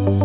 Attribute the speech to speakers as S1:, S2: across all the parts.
S1: Hi,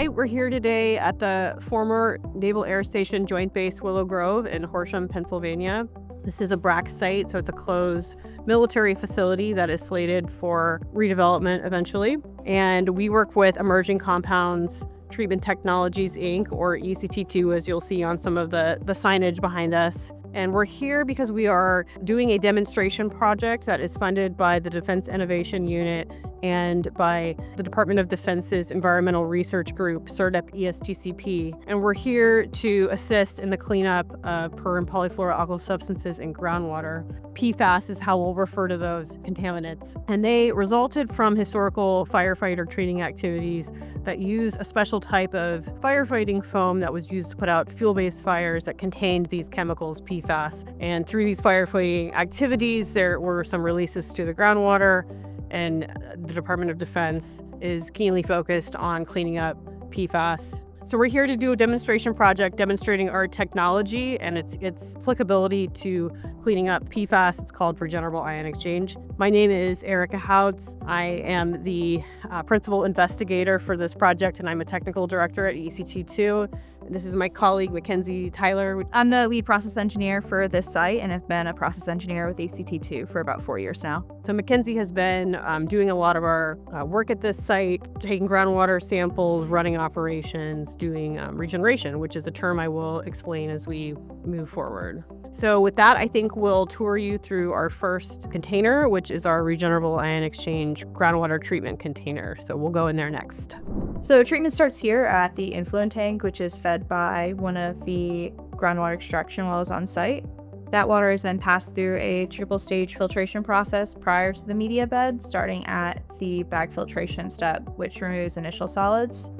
S1: we're here today at the former Naval Air Station Joint Base Willow Grove in Horsham, Pennsylvania. This is a BRAC site, so it's a closed military facility that is slated for redevelopment eventually. And we work with Emerging Compounds Treatment Technologies, Inc., or ECT2, as you'll see on some of the signage behind us. And we're here because we are doing a demonstration project that is funded by the Defense Innovation Unit and by the Department of Defense's Environmental Research Group, CERDEP ESTCP. And we're here to assist in the cleanup of per and polyfluoroalkyl substances in groundwater. PFAS is how we'll refer to those contaminants. And they resulted from historical firefighter training activities that use a special type of firefighting foam that was used to put out fuel-based fires that contained these chemicals, PFAS. And through these firefighting activities, there were some releases to the groundwater, and the Department of Defense is keenly focused on cleaning up PFAS. So we're here to do a demonstration project demonstrating our technology and its applicability to cleaning up PFAS. It's called Regenerable Ion Exchange. My name is Erica Houts. I am the principal investigator for this project, and I'm a technical director at ECT2. This is my colleague, Mackenzie Tyler.
S2: I'm the lead process engineer for this site and have been a process engineer with ECT2 for about 4 years now.
S1: So Mackenzie has been doing a lot of our work at this site, taking groundwater samples, running operations, doing regeneration, which is a term I will explain as we move forward. So with that, I think we'll tour you through our first container, which is our Regenerable Ion Exchange groundwater treatment container. So we'll go in there next.
S2: So treatment starts here at the influent tank, which is fed by one of the groundwater extraction wells on site. That water is then passed through a triple stage filtration process prior to the media bed, starting at the bag filtration step, which removes initial solids.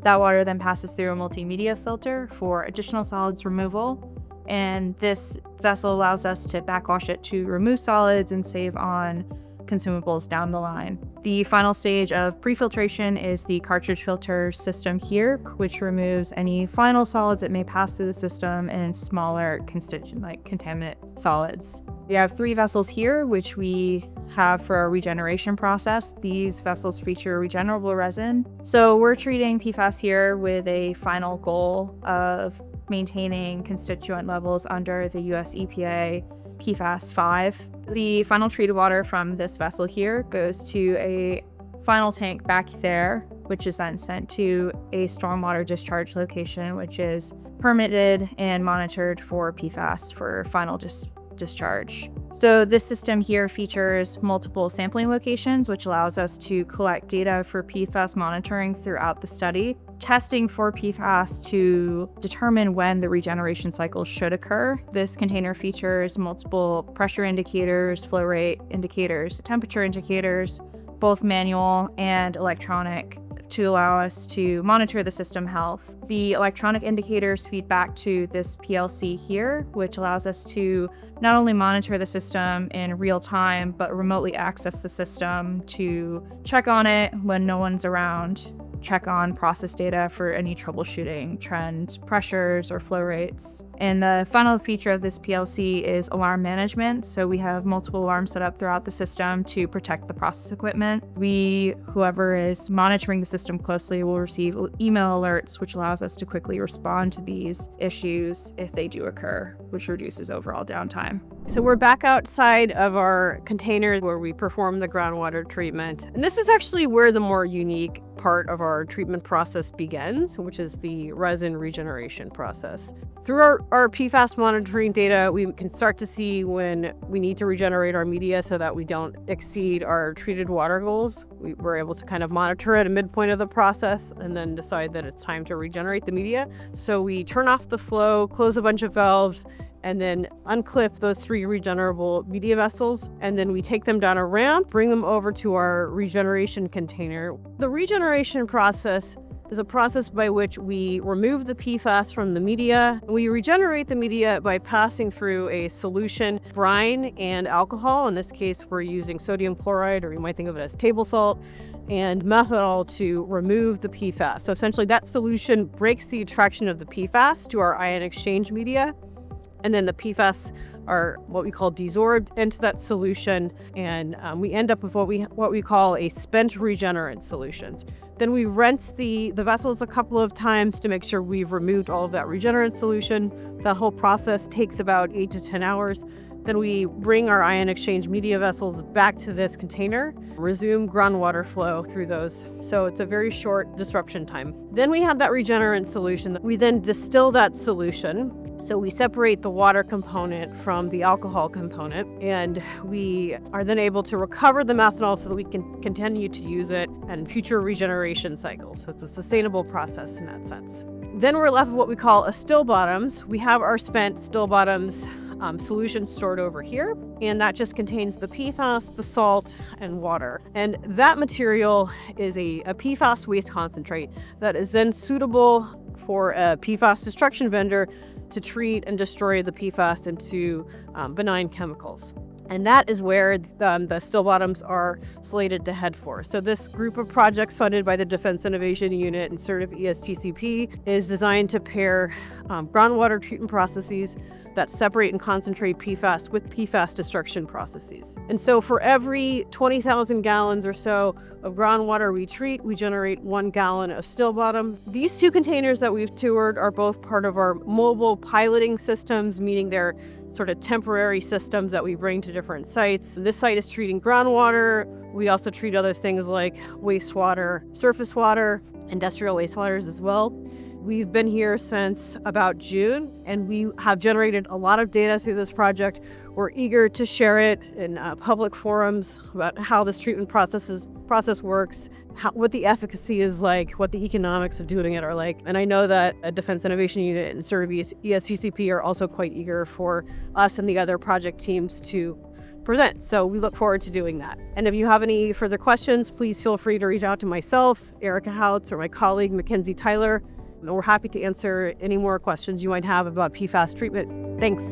S2: That water then passes through a multimedia filter for additional solids removal. And this vessel allows us to backwash it to remove solids and save on consumables down the line. The final stage of pre-filtration is the cartridge filter system here, which removes any final solids that may pass through the system and smaller contaminant solids. We have 3 vessels here, which we have for our regeneration process. These vessels feature regenerable resin. So we're treating PFAS here with a final goal of maintaining constituent levels under the US EPA PFAS 5. The final treated water from this vessel here goes to a final tank back there, which is then sent to a stormwater discharge location, which is permitted and monitored for PFAS for final discharge. So this system here features multiple sampling locations, which allows us to collect data for PFAS monitoring throughout the study, testing for PFAS to determine when the regeneration cycle should occur. This container features multiple pressure indicators, flow rate indicators, temperature indicators, both manual and electronic, to allow us to monitor the system health. The electronic indicators feed back to this PLC here, which allows us to not only monitor the system in real time, but remotely access the system to check on it when no one's around, check on process data for any troubleshooting, trend pressures or flow rates. And the final feature of this PLC is alarm management. So we have multiple alarms set up throughout the system to protect the process equipment. Whoever is monitoring the system closely, will receive email alerts, which allows us to quickly respond to these issues if they do occur, which reduces overall downtime.
S1: So we're back outside of our container where we perform the groundwater treatment. And this is actually where the more unique part of our treatment process begins, which is the resin regeneration process. Through our PFAS monitoring data, we can start to see when we need to regenerate our media so that we don't exceed our treated water goals. We're able to kind of monitor at a midpoint of the process and then decide that it's time to regenerate the media. So we turn off the flow, close a bunch of valves, and then unclip those 3 regenerable media vessels. And then we take them down a ramp, bring them over to our regeneration container. The regeneration process is a process by which we remove the PFAS from the media. We regenerate the media by passing through a solution, brine and alcohol. In this case, we're using sodium chloride, or you might think of it as table salt, and methanol to remove the PFAS. So essentially that solution breaks the attraction of the PFAS to our ion exchange media. And then the PFAS are what we call desorbed into that solution, and we end up with what we call a spent regenerant solution. Then we rinse the vessels a couple of times to make sure we've removed all of that regenerant solution. That whole process takes about 8 to 10 hours. Then we bring our ion exchange media vessels back to this container, resume groundwater flow through those. So it's a very short disruption time. Then we have that regenerant solution. We then distill that solution. So we separate the water component from the alcohol component, and we are then able to recover the methanol so that we can continue to use it in future regeneration cycles. So it's a sustainable process in that sense. Then we're left with what we call a still bottoms. We have our spent still bottoms solution stored over here, and that just contains the PFAS, the salt, and water. And that material is a PFAS waste concentrate that is then suitable for a PFAS destruction vendor to treat and destroy the PFAS into benign chemicals. And that is where the still bottoms are slated to head for. So this group of projects funded by the Defense Innovation Unit and sort of ESTCP is designed to pair groundwater treatment processes that separate and concentrate PFAS with PFAS destruction processes. And so for every 20,000 gallons or so of groundwater we treat, we generate 1 gallon of still bottom. These two containers that we've toured are both part of our mobile piloting systems, meaning they're sort of temporary systems that we bring to different sites. This site is treating groundwater. We also treat other things like wastewater, surface water, industrial wastewaters as well. We've been here since about June, and we have generated a lot of data through this project. We're eager to share it in public forums about how this treatment process works, what the efficacy is like, what the economics of doing it are like. And I know that a Defense Innovation Unit and sort of ESTCP are also quite eager for us and the other project teams to present. So we look forward to doing that. And if you have any further questions, please feel free to reach out to myself, Erica Houtz, or my colleague, Mackenzie Tyler. And we're happy to answer any more questions you might have about PFAS treatment. Thanks.